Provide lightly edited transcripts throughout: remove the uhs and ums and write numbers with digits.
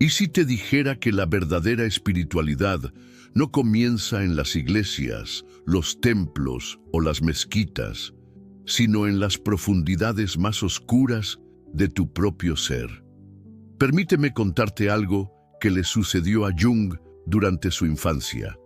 ¿Y si te dijera que la verdadera espiritualidad no comienza en las iglesias, los templos o las mezquitas, sino en las profundidades más oscuras de tu propio ser? Permíteme contarte algo que le sucedió a Jung durante su infancia.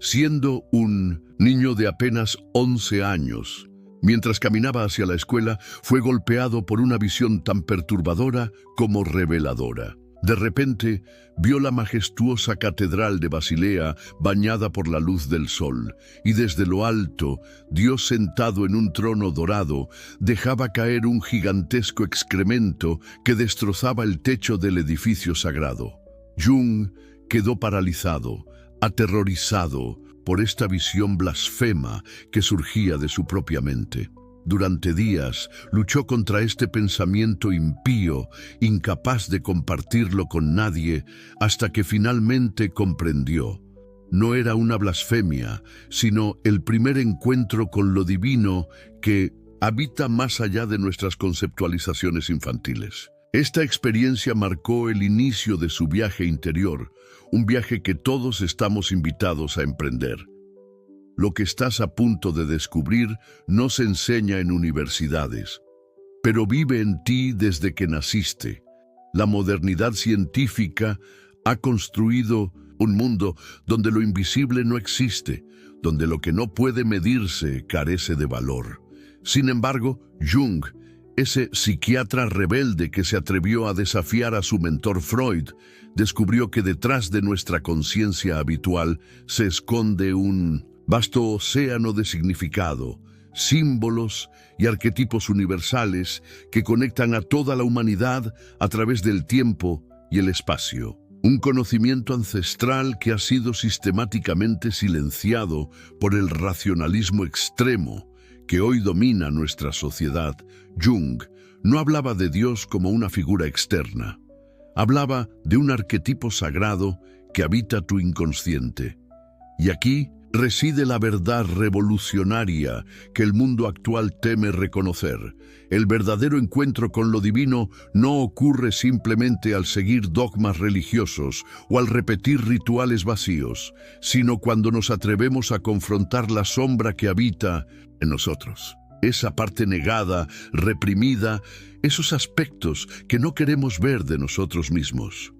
Siendo un niño de apenas 11 años, mientras caminaba hacia la escuela, fue golpeado por una visión tan perturbadora como reveladora. De repente, vio la majestuosa catedral de Basilea bañada por la luz del sol, y desde lo alto, Dios sentado en un trono dorado, dejaba caer un gigantesco excremento que destrozaba el techo del edificio sagrado. Jung quedó paralizado, aterrorizado por esta visión blasfema que surgía de su propia mente. Durante días luchó contra este pensamiento impío, incapaz de compartirlo con nadie, hasta que finalmente comprendió. No era una blasfemia, sino el primer encuentro con lo divino que habita más allá de nuestras conceptualizaciones infantiles. Esta experiencia marcó el inicio de su viaje interior, un viaje que todos estamos invitados a emprender. Lo que estás a punto de descubrir no se enseña en universidades, pero vive en ti desde que naciste. La modernidad científica ha construido un mundo donde lo invisible no existe, donde lo que no puede medirse carece de valor. Sin embargo, Jung, ese psiquiatra rebelde que se atrevió a desafiar a su mentor Freud, descubrió que detrás de nuestra conciencia habitual se esconde un vasto océano de significado, símbolos y arquetipos universales que conectan a toda la humanidad a través del tiempo y el espacio. Un conocimiento ancestral que ha sido sistemáticamente silenciado por el racionalismo extremo que hoy domina nuestra sociedad. Jung no hablaba de Dios como una figura externa. Hablaba de un arquetipo sagrado que habita tu inconsciente. Y aquí reside la verdad revolucionaria que el mundo actual teme reconocer. El verdadero encuentro con lo divino no ocurre simplemente al seguir dogmas religiosos o al repetir rituales vacíos, sino cuando nos atrevemos a confrontar la sombra que habita en nosotros. Esa parte negada, reprimida, esos aspectos que no queremos ver de nosotros mismos.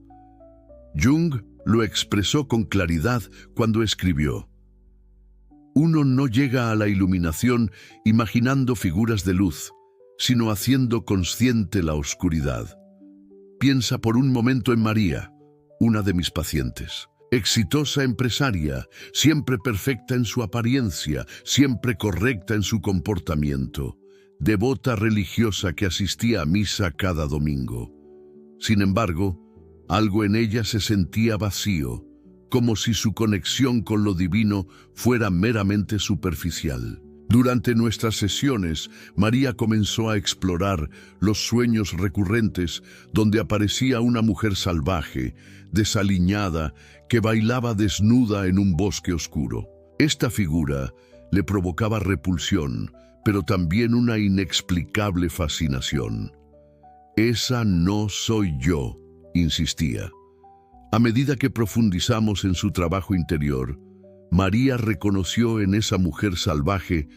Jung lo expresó con claridad cuando escribió: uno no llega a la iluminación imaginando figuras de luz, sino haciendo consciente la oscuridad. Piensa por un momento en María, una de mis pacientes. Exitosa empresaria, siempre perfecta en su apariencia, siempre correcta en su comportamiento. Devota religiosa que asistía a misa cada domingo. Sin embargo, algo en ella se sentía vacío, como si su conexión con lo divino fuera meramente superficial. Durante nuestras sesiones, María comenzó a explorar los sueños recurrentes donde aparecía una mujer salvaje, desaliñada, que bailaba desnuda en un bosque oscuro. Esta figura le provocaba repulsión, pero también una inexplicable fascinación. «Esa no soy yo», insistía. A medida que profundizamos en su trabajo interior, María reconoció en esa mujer salvaje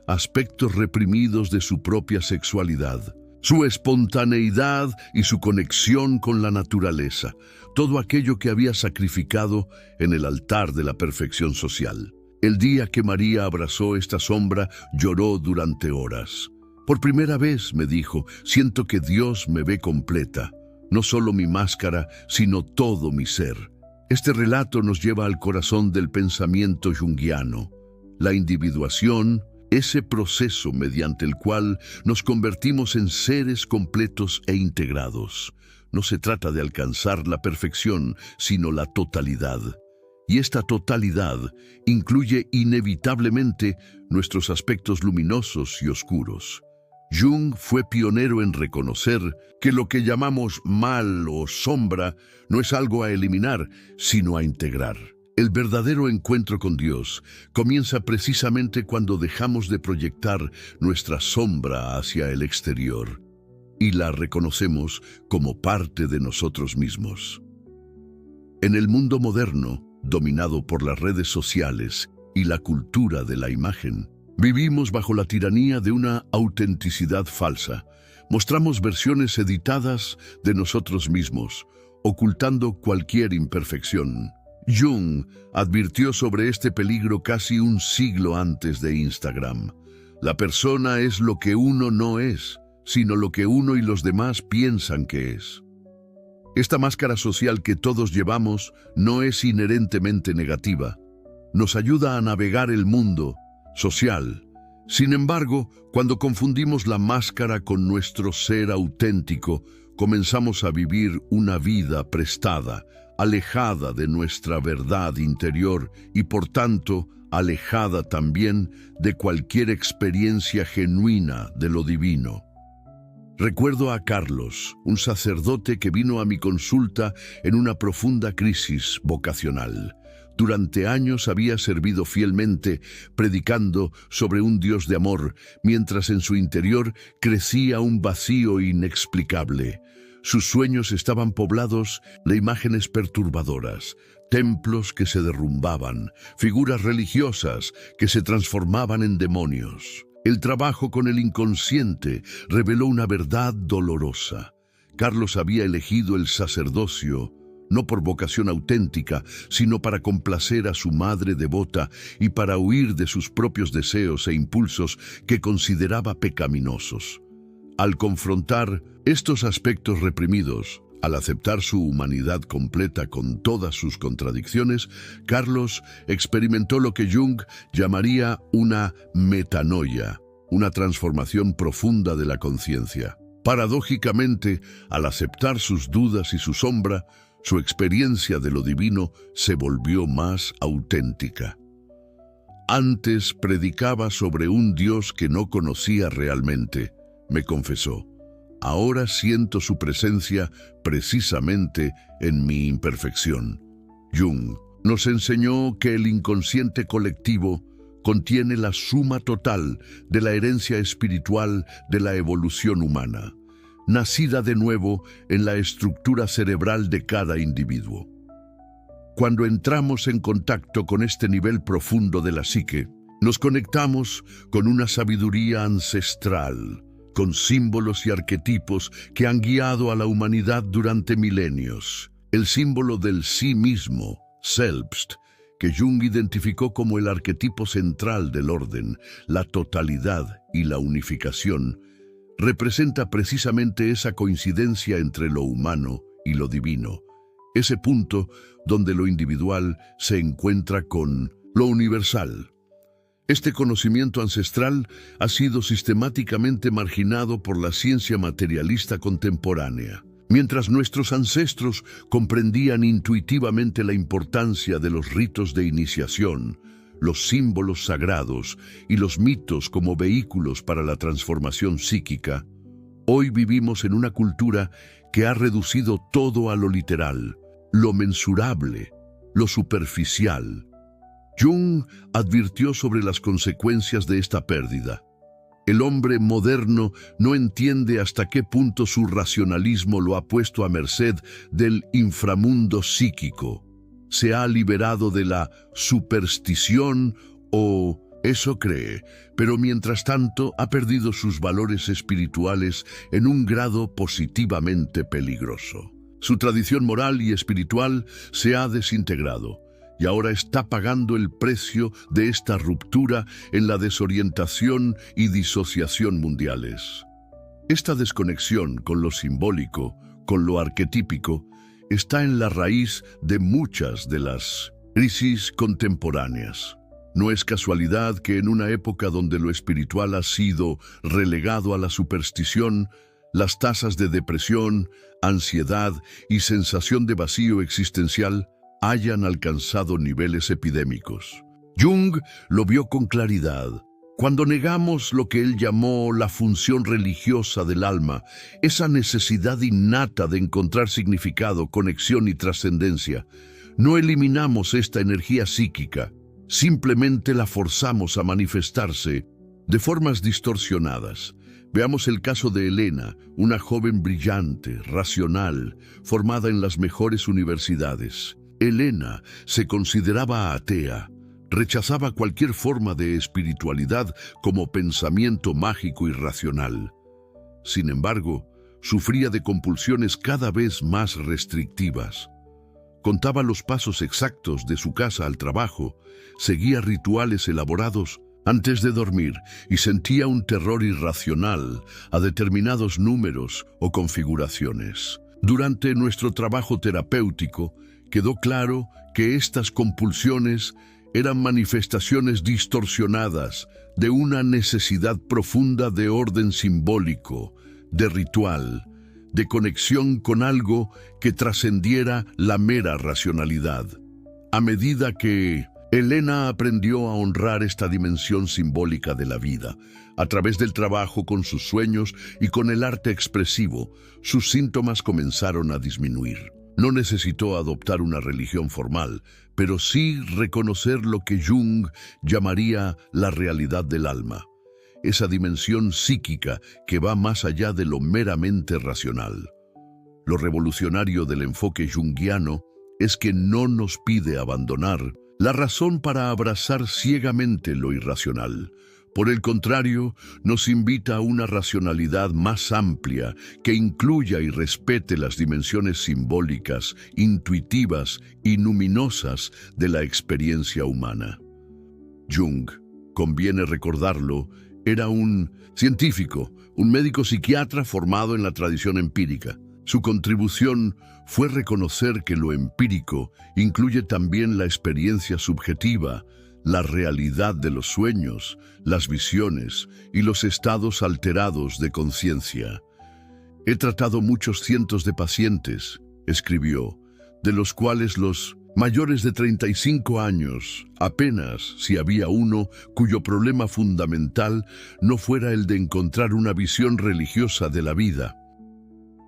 aspectos reprimidos de su propia sexualidad, su espontaneidad y su conexión con la naturaleza, todo aquello que había sacrificado en el altar de la perfección social. El día que María abrazó esta sombra, lloró durante horas. «Por primera vez», me dijo, «siento que Dios me ve completa. No solo mi máscara, sino todo mi ser». Este relato nos lleva al corazón del pensamiento junguiano. La individuación, ese proceso mediante el cual nos convertimos en seres completos e integrados. No se trata de alcanzar la perfección, sino la totalidad. Y esta totalidad incluye inevitablemente nuestros aspectos luminosos y oscuros. Jung fue pionero en reconocer que lo que llamamos mal o sombra no es algo a eliminar, sino a integrar. El verdadero encuentro con Dios comienza precisamente cuando dejamos de proyectar nuestra sombra hacia el exterior y la reconocemos como parte de nosotros mismos. En el mundo moderno, dominado por las redes sociales y la cultura de la imagen, vivimos bajo la tiranía de una autenticidad falsa. Mostramos versiones editadas de nosotros mismos, ocultando cualquier imperfección. Jung advirtió sobre este peligro casi un siglo antes de Instagram. La persona es lo que uno no es, sino lo que uno y los demás piensan que es. Esta máscara social que todos llevamos no es inherentemente negativa. Nos ayuda a navegar el mundo social. Sin embargo, cuando confundimos la máscara con nuestro ser auténtico, comenzamos a vivir una vida prestada, alejada de nuestra verdad interior y, por tanto, alejada también de cualquier experiencia genuina de lo divino. Recuerdo a Carlos, un sacerdote que vino a mi consulta en una profunda crisis vocacional. Durante años había servido fielmente, predicando sobre un Dios de amor, mientras en su interior crecía un vacío inexplicable. Sus sueños estaban poblados de imágenes perturbadoras, templos que se derrumbaban, figuras religiosas que se transformaban en demonios. El trabajo con el inconsciente reveló una verdad dolorosa. Carlos había elegido el sacerdocio no por vocación auténtica, sino para complacer a su madre devota y para huir de sus propios deseos e impulsos que consideraba pecaminosos. Al confrontar estos aspectos reprimidos, al aceptar su humanidad completa con todas sus contradicciones, Carlos experimentó lo que Jung llamaría una metanoia, una transformación profunda de la conciencia. Paradójicamente, al aceptar sus dudas y su sombra, su experiencia de lo divino se volvió más auténtica. Antes predicaba sobre un Dios que no conocía realmente, me confesó. Ahora siento su presencia precisamente en mi imperfección. Jung nos enseñó que el inconsciente colectivo contiene la suma total de la herencia espiritual de la evolución humana, nacida de nuevo en la estructura cerebral de cada individuo. Cuando entramos en contacto con este nivel profundo de la psique, nos conectamos con una sabiduría ancestral, con símbolos y arquetipos que han guiado a la humanidad durante milenios. El símbolo del sí mismo, Selbst, que Jung identificó como el arquetipo central del orden, la totalidad y la unificación, representa precisamente esa coincidencia entre lo humano y lo divino, ese punto donde lo individual se encuentra con lo universal. Este conocimiento ancestral ha sido sistemáticamente marginado por la ciencia materialista contemporánea. Mientras nuestros ancestros comprendían intuitivamente la importancia de los ritos de iniciación, los símbolos sagrados y los mitos como vehículos para la transformación psíquica, hoy vivimos en una cultura que ha reducido todo a lo literal, lo mensurable, lo superficial. Jung advirtió sobre las consecuencias de esta pérdida. El hombre moderno no entiende hasta qué punto su racionalismo lo ha puesto a merced del inframundo psíquico. Se ha liberado de la superstición o eso cree, pero mientras tanto ha perdido sus valores espirituales en un grado positivamente peligroso. Su tradición moral y espiritual se ha desintegrado y ahora está pagando el precio de esta ruptura en la desorientación y disociación mundiales. Esta desconexión con lo simbólico, con lo arquetípico, está en la raíz de muchas de las crisis contemporáneas. No es casualidad que en una época donde lo espiritual ha sido relegado a la superstición, las tasas de depresión, ansiedad y sensación de vacío existencial hayan alcanzado niveles epidémicos. Jung lo vio con claridad. Cuando negamos lo que él llamó la función religiosa del alma, esa necesidad innata de encontrar significado, conexión y trascendencia, no eliminamos esta energía psíquica, simplemente la forzamos a manifestarse de formas distorsionadas. Veamos el caso de Elena, una joven brillante, racional, formada en las mejores universidades. Elena se consideraba atea, rechazaba cualquier forma de espiritualidad como pensamiento mágico y racional. Sin embargo, sufría de compulsiones cada vez más restrictivas. Contaba los pasos exactos de su casa al trabajo, seguía rituales elaborados antes de dormir y sentía un terror irracional a determinados números o configuraciones. Durante nuestro trabajo terapéutico, quedó claro que estas compulsiones eran manifestaciones distorsionadas de una necesidad profunda de orden simbólico, de ritual, de conexión con algo que trascendiera la mera racionalidad. A medida que Elena aprendió a honrar esta dimensión simbólica de la vida, a través del trabajo con sus sueños y con el arte expresivo, sus síntomas comenzaron a disminuir. No necesitó adoptar una religión formal, pero sí reconocer lo que Jung llamaría la realidad del alma, esa dimensión psíquica que va más allá de lo meramente racional. Lo revolucionario del enfoque junguiano es que no nos pide abandonar la razón para abrazar ciegamente lo irracional. Por el contrario, nos invita a una racionalidad más amplia que incluya y respete las dimensiones simbólicas, intuitivas y luminosas de la experiencia humana. Jung, conviene recordarlo, era un científico, un médico psiquiatra formado en la tradición empírica. Su contribución fue reconocer que lo empírico incluye también la experiencia subjetiva, la realidad de los sueños, las visiones y los estados alterados de conciencia. He tratado muchos cientos de pacientes, escribió, de los cuales los mayores de 35 años, apenas si había uno cuyo problema fundamental no fuera el de encontrar una visión religiosa de la vida.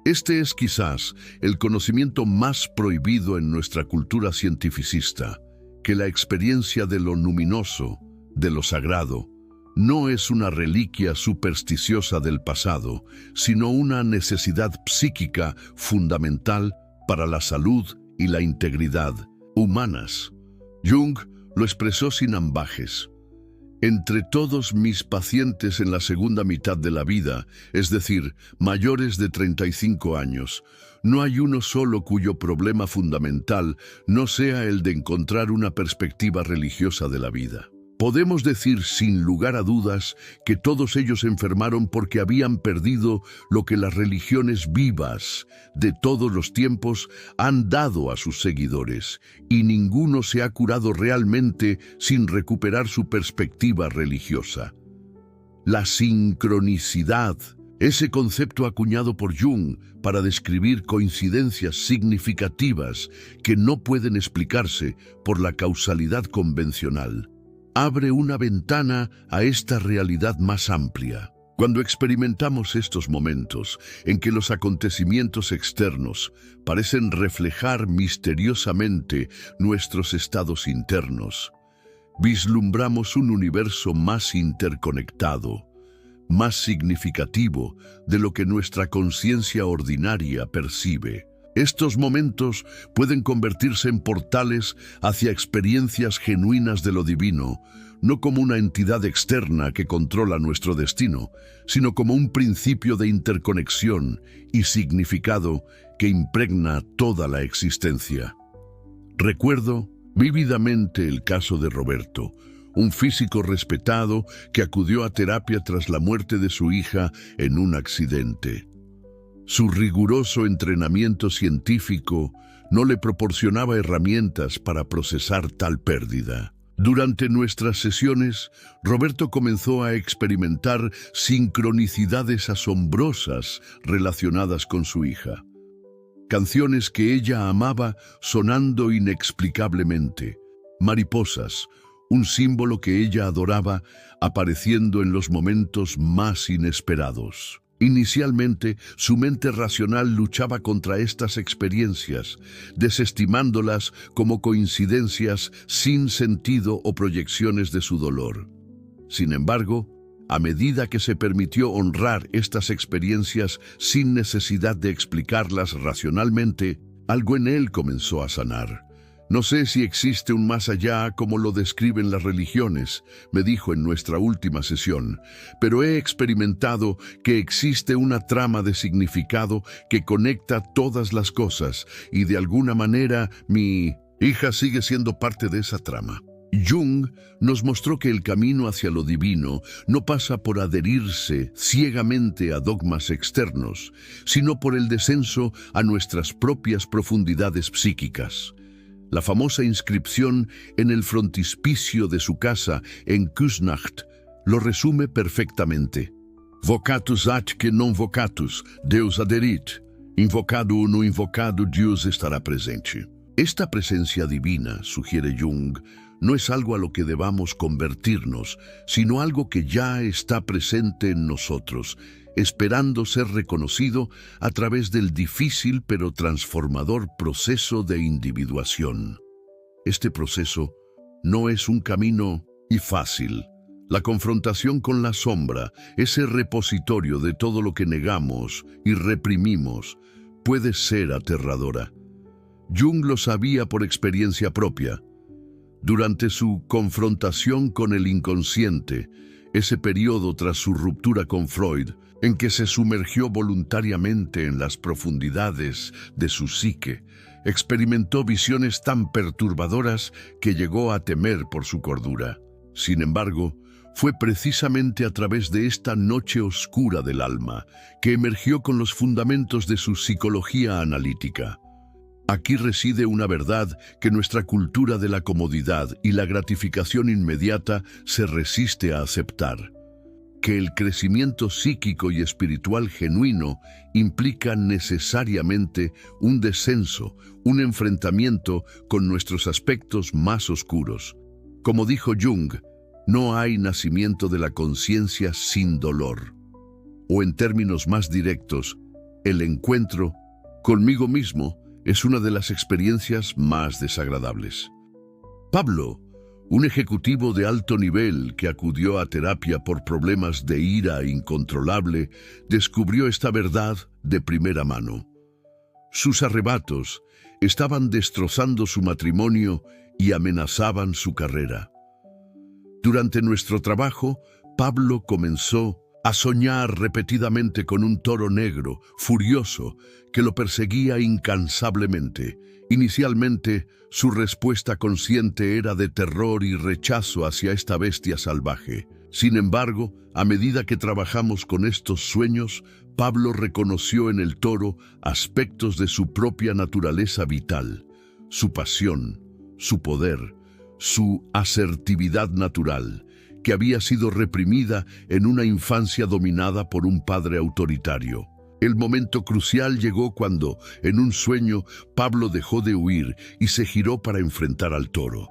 Este es quizás el conocimiento más prohibido en nuestra cultura cientificista, que la experiencia de lo luminoso, de lo sagrado, no es una reliquia supersticiosa del pasado, sino una necesidad psíquica fundamental para la salud y la integridad humanas. Jung lo expresó sin ambajes. Entre todos mis pacientes en la segunda mitad de la vida, es decir, mayores de 35 años, no hay uno solo cuyo problema fundamental no sea el de encontrar una perspectiva religiosa de la vida. Podemos decir sin lugar a dudas que todos ellos enfermaron porque habían perdido lo que las religiones vivas de todos los tiempos han dado a sus seguidores, y ninguno se ha curado realmente sin recuperar su perspectiva religiosa. La sincronicidad, ese concepto acuñado por Jung para describir coincidencias significativas que no pueden explicarse por la causalidad convencional, abre una ventana a esta realidad más amplia. Cuando experimentamos estos momentos en que los acontecimientos externos parecen reflejar misteriosamente nuestros estados internos, vislumbramos un universo más interconectado, más significativo de lo que nuestra conciencia ordinaria percibe. Estos momentos pueden convertirse en portales hacia experiencias genuinas de lo divino, no como una entidad externa que controla nuestro destino, sino como un principio de interconexión y significado que impregna toda la existencia. Recuerdo vívidamente el caso de Roberto, un físico respetado que acudió a terapia tras la muerte de su hija en un accidente. Su riguroso entrenamiento científico no le proporcionaba herramientas para procesar tal pérdida. Durante nuestras sesiones, Roberto comenzó a experimentar sincronicidades asombrosas relacionadas con su hija. Canciones que ella amaba sonando inexplicablemente. Mariposas, un símbolo que ella adoraba, apareciendo en los momentos más inesperados. Inicialmente, su mente racional luchaba contra estas experiencias, desestimándolas como coincidencias sin sentido o proyecciones de su dolor. Sin embargo, a medida que se permitió honrar estas experiencias sin necesidad de explicarlas racionalmente, algo en él comenzó a sanar. No sé si existe un más allá como lo describen las religiones, me dijo en nuestra última sesión, pero he experimentado que existe una trama de significado que conecta todas las cosas y de alguna manera mi hija sigue siendo parte de esa trama. Jung nos mostró que el camino hacia lo divino no pasa por adherirse ciegamente a dogmas externos, sino por el descenso a nuestras propias profundidades psíquicas. La famosa inscripción en el frontispicio de su casa en Küsnacht lo resume perfectamente. Vocatus ad que non vocatus, Deus aderit. Invocado o no invocado, Dios estará presente. Esta presencia divina, sugiere Jung, no es algo a lo que debamos convertirnos, sino algo que ya está presente en nosotros, esperando ser reconocido a través del difícil pero transformador proceso de individuación. Este proceso no es un camino y fácil. La confrontación con la sombra, ese repositorio de todo lo que negamos y reprimimos, puede ser aterradora. Jung lo sabía por experiencia propia. Durante su confrontación con el inconsciente, ese periodo tras su ruptura con Freud, en que se sumergió voluntariamente en las profundidades de su psique, experimentó visiones tan perturbadoras que llegó a temer por su cordura. Sin embargo, fue precisamente a través de esta noche oscura del alma que emergió con los fundamentos de su psicología analítica. Aquí reside una verdad que nuestra cultura de la comodidad y la gratificación inmediata se resiste a aceptar: que el crecimiento psíquico y espiritual genuino implica necesariamente un descenso, un enfrentamiento con nuestros aspectos más oscuros. Como dijo Jung, no hay nacimiento de la conciencia sin dolor. O en términos más directos, el encuentro conmigo mismo es una de las experiencias más desagradables. Pablo, un ejecutivo de alto nivel que acudió a terapia por problemas de ira incontrolable, descubrió esta verdad de primera mano. Sus arrebatos estaban destrozando su matrimonio y amenazaban su carrera. Durante nuestro trabajo, Pablo comenzó a soñar repetidamente con un toro negro, furioso, que lo perseguía incansablemente. Inicialmente, su respuesta consciente era de terror y rechazo hacia esta bestia salvaje. Sin embargo, a medida que trabajamos con estos sueños, Pablo reconoció en el toro aspectos de su propia naturaleza vital, su pasión, su poder, su asertividad natural, que había sido reprimida en una infancia dominada por un padre autoritario. El momento crucial llegó cuando, en un sueño, Pablo dejó de huir y se giró para enfrentar al toro.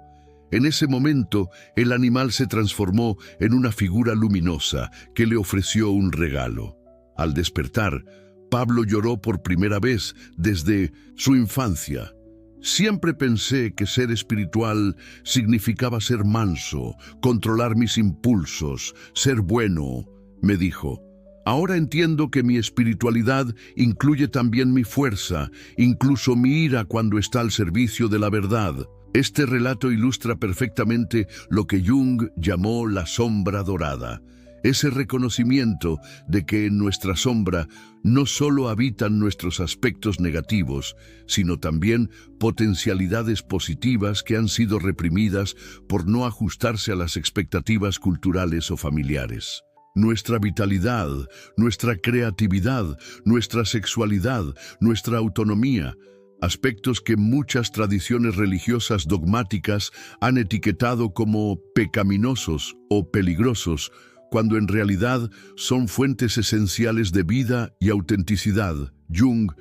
En ese momento, el animal se transformó en una figura luminosa que le ofreció un regalo. Al despertar, Pablo lloró por primera vez desde su infancia. Siempre pensé que ser espiritual significaba ser manso, controlar mis impulsos, ser bueno, me dijo. Ahora entiendo que mi espiritualidad incluye también mi fuerza, incluso mi ira cuando está al servicio de la verdad. Este relato ilustra perfectamente lo que Jung llamó la sombra dorada. Ese reconocimiento de que en nuestra sombra no solo habitan nuestros aspectos negativos, sino también potencialidades positivas que han sido reprimidas por no ajustarse a las expectativas culturales o familiares. Nuestra vitalidad, nuestra creatividad, nuestra sexualidad, nuestra autonomía, aspectos que muchas tradiciones religiosas dogmáticas han etiquetado como pecaminosos o peligrosos, cuando en realidad son fuentes esenciales de vida y autenticidad. Jung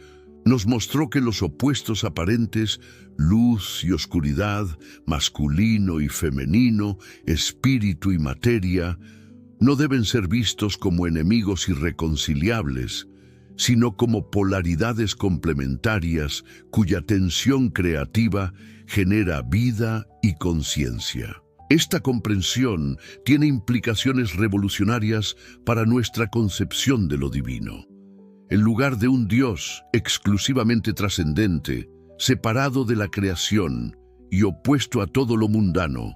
nos mostró que los opuestos aparentes, luz y oscuridad, masculino y femenino, espíritu y materia, no deben ser vistos como enemigos irreconciliables, sino como polaridades complementarias cuya tensión creativa genera vida y conciencia. Esta comprensión tiene implicaciones revolucionarias para nuestra concepción de lo divino. En lugar de un Dios exclusivamente trascendente, separado de la creación, y opuesto a todo lo mundano.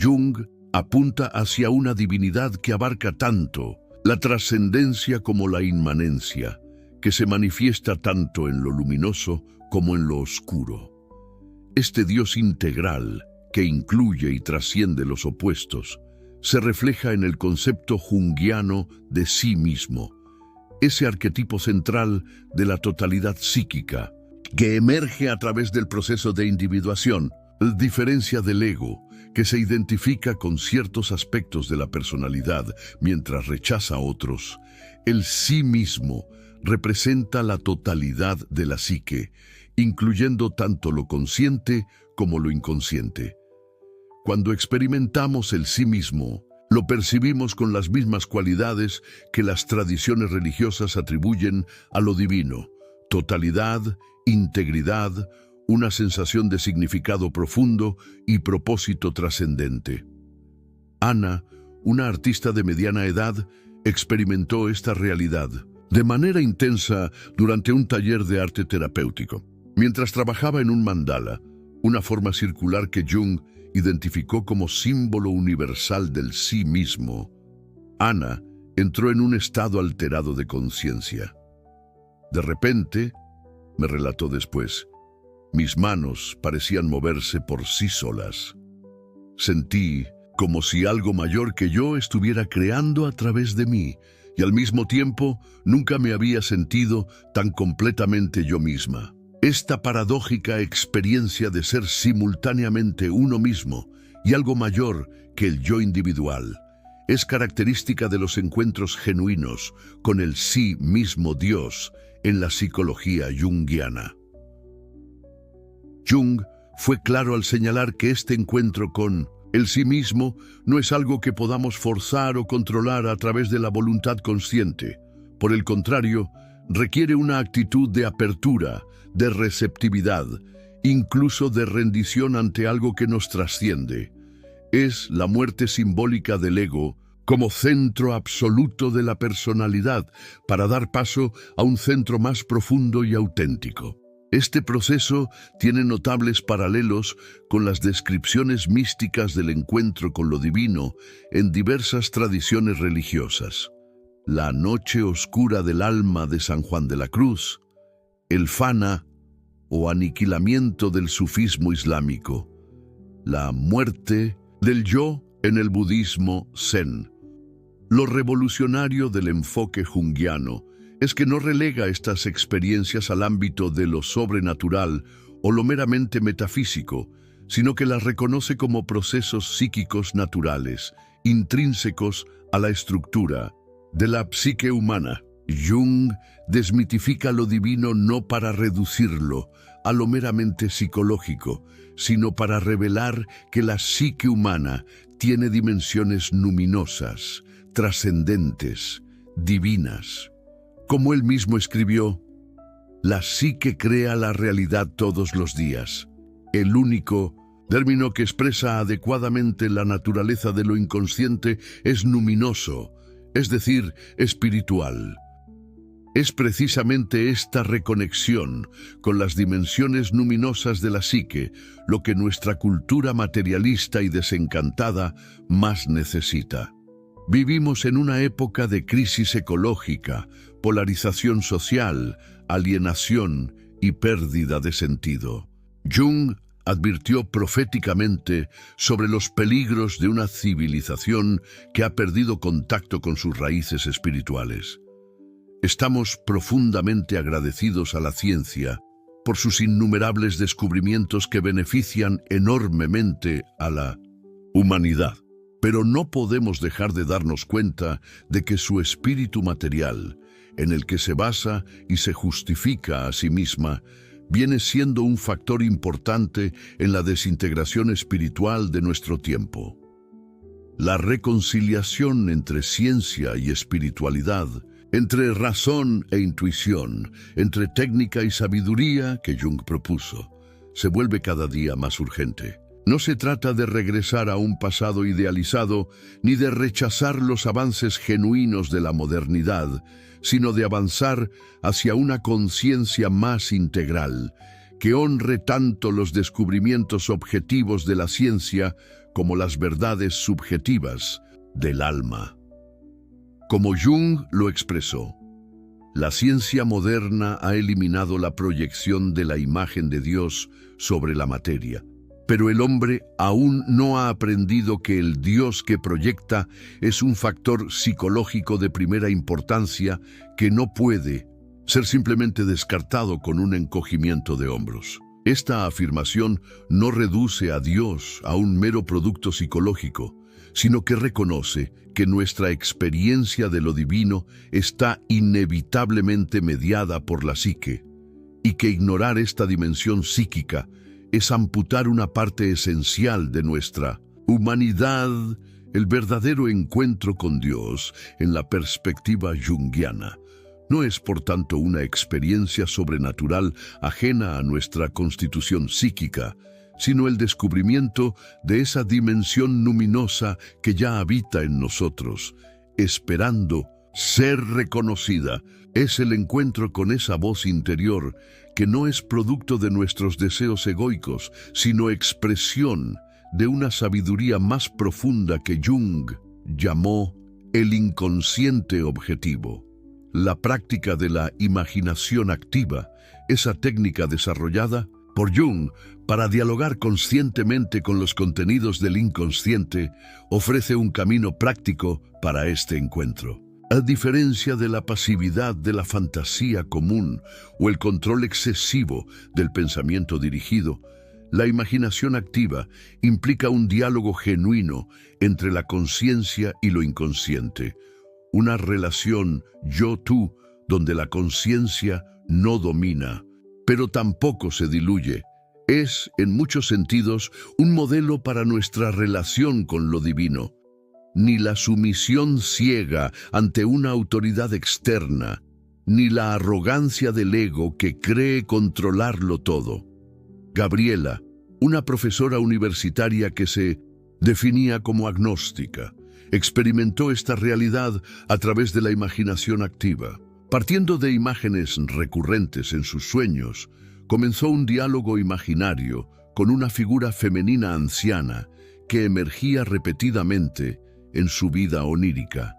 Jung apunta hacia una divinidad que abarca tanto la trascendencia como la inmanencia, que se manifiesta tanto en lo luminoso como en lo oscuro. Este Dios integral, que incluye y trasciende los opuestos, se refleja en el concepto junguiano de sí mismo, ese arquetipo central de la totalidad psíquica, que emerge a través del proceso de individuación, diferencia del ego, que se identifica con ciertos aspectos de la personalidad mientras rechaza otros. El sí mismo representa la totalidad de la psique, incluyendo tanto lo consciente como lo inconsciente. Cuando experimentamos el sí mismo, lo percibimos con las mismas cualidades que las tradiciones religiosas atribuyen a lo divino: totalidad, integridad, una sensación de significado profundo y propósito trascendente. Ana, una artista de mediana edad, experimentó esta realidad de manera intensa durante un taller de arte terapéutico. Mientras trabajaba en un mandala, una forma circular que Jung identificó como símbolo universal del sí mismo, Ana entró en un estado alterado de conciencia. De repente, me relató después, mis manos parecían moverse por sí solas. Sentí como si algo mayor que yo estuviera creando a través de mí, y al mismo tiempo nunca me había sentido tan completamente yo misma. Esta paradójica experiencia de ser simultáneamente uno mismo y algo mayor que el yo individual es característica de los encuentros genuinos con el sí mismo Dios en la psicología junguiana. Jung fue claro al señalar que este encuentro con el sí mismo no es algo que podamos forzar o controlar a través de la voluntad consciente. Por el contrario, requiere una actitud de apertura, de receptividad, incluso de rendición ante algo que nos trasciende. Es la muerte simbólica del ego como centro absoluto de la personalidad para dar paso a un centro más profundo y auténtico. Este proceso tiene notables paralelos con las descripciones místicas del encuentro con lo divino en diversas tradiciones religiosas. La noche oscura del alma de San Juan de la Cruz, el fana o aniquilamiento del sufismo islámico, la muerte del yo en el budismo zen. Lo revolucionario del enfoque junguiano es que no relega estas experiencias al ámbito de lo sobrenatural o lo meramente metafísico, sino que las reconoce como procesos psíquicos naturales, intrínsecos a la estructura de la psique humana. Jung desmitifica lo divino no para reducirlo a lo meramente psicológico, sino para revelar que la psique humana tiene dimensiones luminosas, trascendentes, divinas. Como él mismo escribió, la psique crea la realidad todos los días. El único término que expresa adecuadamente la naturaleza de lo inconsciente es luminoso, es decir, espiritual. Es precisamente esta reconexión con las dimensiones luminosas de la psique lo que nuestra cultura materialista y desencantada más necesita. Vivimos en una época de crisis ecológica, polarización social, alienación y pérdida de sentido. Jung advirtió proféticamente sobre los peligros de una civilización que ha perdido contacto con sus raíces espirituales. Estamos profundamente agradecidos a la ciencia por sus innumerables descubrimientos que benefician enormemente a la humanidad. Pero no podemos dejar de darnos cuenta de que su espíritu material, en el que se basa y se justifica a sí misma, viene siendo un factor importante en la desintegración espiritual de nuestro tiempo. La reconciliación entre ciencia y espiritualidad, entre razón e intuición, entre técnica y sabiduría que Jung propuso, se vuelve cada día más urgente. No se trata de regresar a un pasado idealizado ni de rechazar los avances genuinos de la modernidad, sino de avanzar hacia una conciencia más integral, que honre tanto los descubrimientos objetivos de la ciencia como las verdades subjetivas del alma. Como Jung lo expresó, la ciencia moderna ha eliminado la proyección de la imagen de Dios sobre la materia, pero el hombre aún no ha aprendido que el Dios que proyecta es un factor psicológico de primera importancia que no puede ser simplemente descartado con un encogimiento de hombros. Esta afirmación no reduce a Dios a un mero producto psicológico, sino que reconoce que nuestra experiencia de lo divino está inevitablemente mediada por la psique, y que ignorar esta dimensión psíquica es amputar una parte esencial de nuestra humanidad. El verdadero encuentro con Dios, en la perspectiva junguiana, no es por tanto una experiencia sobrenatural ajena a nuestra constitución psíquica, sino el descubrimiento de esa dimensión luminosa que ya habita en nosotros, esperando ser reconocida. Es el encuentro con esa voz interior que no es producto de nuestros deseos egoicos, sino expresión de una sabiduría más profunda que Jung llamó el inconsciente objetivo. La práctica de la imaginación activa, esa técnica desarrollada por Jung para dialogar conscientemente con los contenidos del inconsciente, ofrece un camino práctico para este encuentro. A diferencia de la pasividad de la fantasía común o el control excesivo del pensamiento dirigido, la imaginación activa implica un diálogo genuino entre la conciencia y lo inconsciente, una relación yo-tú donde la conciencia no domina, pero tampoco se diluye. Es, en muchos sentidos, un modelo para nuestra relación con lo divino. Ni la sumisión ciega ante una autoridad externa, ni la arrogancia del ego que cree controlarlo todo. Gabriela, una profesora universitaria que se definía como agnóstica, experimentó esta realidad a través de la imaginación activa. Partiendo de imágenes recurrentes en sus sueños, comenzó un diálogo imaginario con una figura femenina anciana que emergía repetidamente en su vida onírica.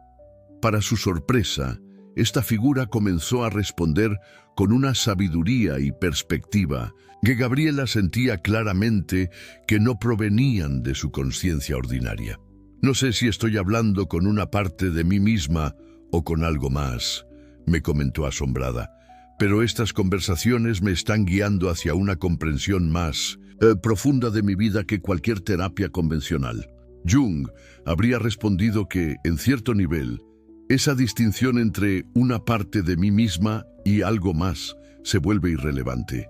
Para su sorpresa, esta figura comenzó a responder con una sabiduría y perspectiva que Gabriela sentía claramente que no provenían de su conciencia ordinaria. «No sé si estoy hablando con una parte de mí misma o con algo más», me comentó asombrada, «pero estas conversaciones me están guiando hacia una comprensión más profunda de mi vida que cualquier terapia convencional». Jung habría respondido que, en cierto nivel, esa distinción entre una parte de mí misma y algo más se vuelve irrelevante.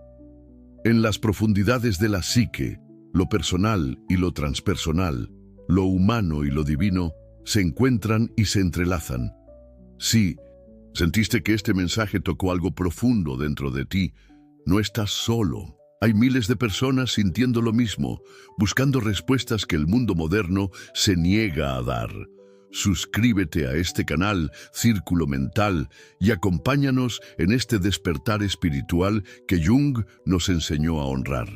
En las profundidades de la psique, lo personal y lo transpersonal, lo humano y lo divino, se encuentran y se entrelazan. Sí, sentiste que este mensaje tocó algo profundo dentro de ti. No estás solo. Hay miles de personas sintiendo lo mismo, buscando respuestas que el mundo moderno se niega a dar. Suscríbete a este canal Círculo Mental y acompáñanos en este despertar espiritual que Jung nos enseñó a honrar.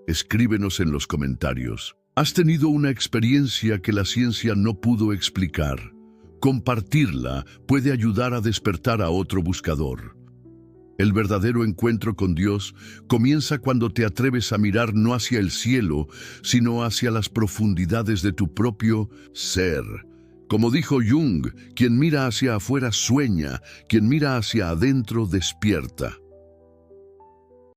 Escríbenos en los comentarios. ¿Has tenido una experiencia que la ciencia no pudo explicar? Compartirla puede ayudar a despertar a otro buscador. El verdadero encuentro con Dios comienza cuando te atreves a mirar no hacia el cielo, sino hacia las profundidades de tu propio ser. Como dijo Jung, quien mira hacia afuera sueña, quien mira hacia adentro despierta.